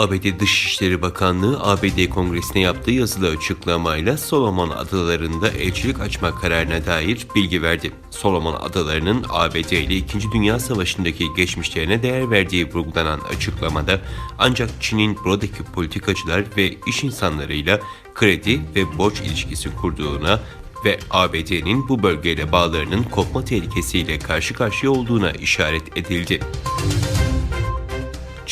ABD Dışişleri Bakanlığı, ABD Kongresi'ne yaptığı yazılı açıklamayla Solomon Adaları'nda elçilik açma kararına dair bilgi verdi. Solomon Adaları'nın ABD ile 2. Dünya Savaşı'ndaki geçmişlerine değer verdiği vurgulanan açıklamada, ancak Çin'in buradaki politikacılar ve iş insanlarıyla kredi ve borç ilişkisi kurduğuna ve ABD'nin bu bölgeyle bağlarının kopma tehlikesiyle karşı karşıya olduğuna işaret edildi.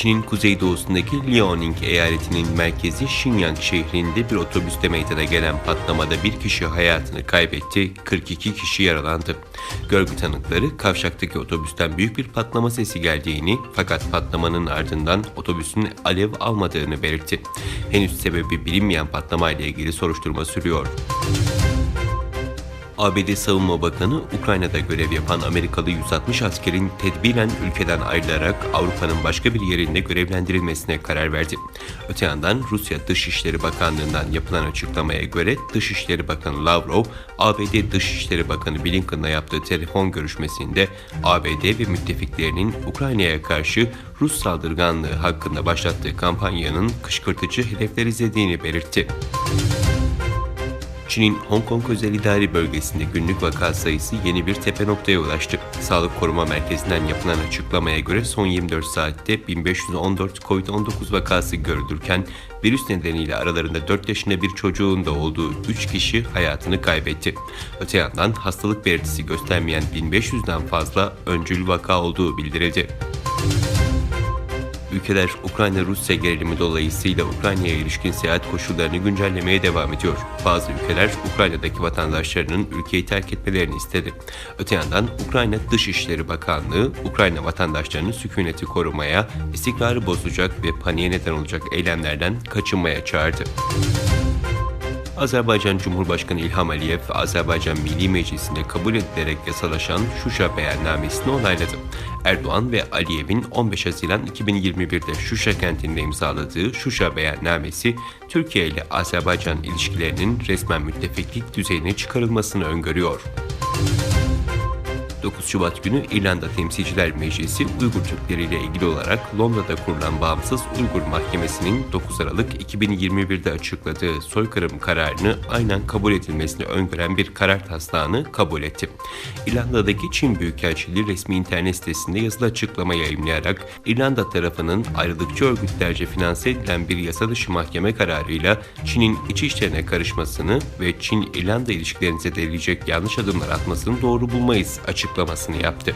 Çin'in kuzeydoğusundaki Liaoning eyaletinin merkezi Xinyang şehrinde bir otobüste meydana gelen patlamada bir kişi hayatını kaybetti, 42 kişi yaralandı. Görgü tanıkları kavşaktaki otobüsten büyük bir patlama sesi geldiğini, fakat patlamanın ardından otobüsün alev almadığını belirtti. Henüz sebebi bilinmeyen patlamayla ilgili soruşturma sürüyor. ABD Savunma Bakanı, Ukrayna'da görev yapan Amerikalı 160 askerin tedbiren ülkeden ayrılarak Avrupa'nın başka bir yerinde görevlendirilmesine karar verdi. Öte yandan Rusya Dışişleri Bakanlığı'ndan yapılan açıklamaya göre Dışişleri Bakanı Lavrov, ABD Dışişleri Bakanı Blinken'la yaptığı telefon görüşmesinde ABD ve müttefiklerinin Ukrayna'ya karşı Rus saldırganlığı hakkında başlattığı kampanyanın kışkırtıcı hedefler izlediğini belirtti. Çin'in Hong Kong Özel İdari Bölgesi'nde günlük vaka sayısı yeni bir tepe noktaya ulaştı. Sağlık Koruma Merkezi'nden yapılan açıklamaya göre son 24 saatte 1514 COVID-19 vakası görülürken, virüs nedeniyle aralarında 4 yaşında bir çocuğun da olduğu 3 kişi hayatını kaybetti. Öte yandan hastalık belirtisi göstermeyen 1500'den fazla öncül vaka olduğu bildirildi. Ülkeler Ukrayna-Rusya gerilimi dolayısıyla Ukrayna'ya ilişkin seyahat koşullarını güncellemeye devam ediyor. Bazı ülkeler Ukrayna'daki vatandaşlarının ülkeyi terk etmelerini istedi. Öte yandan Ukrayna Dışişleri Bakanlığı, Ukrayna vatandaşlarının sükuneti korumaya, istikrarı bozacak ve paniğe neden olacak eylemlerden kaçınmaya çağırdı. Azerbaycan Cumhurbaşkanı İlham Aliyev, Azerbaycan Milli Meclisi'nde kabul edilerek yasalaşan Şuşa beyannamesini onayladı. Erdoğan ve Aliyev'in 15 Haziran 2021'de Şuşa kentinde imzaladığı Şuşa beyannamesi, Türkiye ile Azerbaycan ilişkilerinin resmen müttefiklik düzeyine çıkarılmasını öngörüyor. 9 Şubat günü İrlanda Temsilciler Meclisi, Uygur Türkleri ile ilgili olarak Londra'da kurulan Bağımsız Uygur Mahkemesi'nin 9 Aralık 2021'de açıkladığı soykırım kararını aynen kabul edilmesini öngören bir karar taslağını kabul etti. İrlanda'daki Çin Büyükelçiliği resmi internet sitesinde yazılı açıklama yayımlayarak, İrlanda tarafının ayrılıkçı örgütlerce finanse edilen bir yasa dışı mahkeme kararıyla Çin'in iç işlerine karışmasını ve Çin-İrlanda ilişkilerinize deleyecek yanlış adımlar atmasını doğru bulmayız açıklamasını yaptı.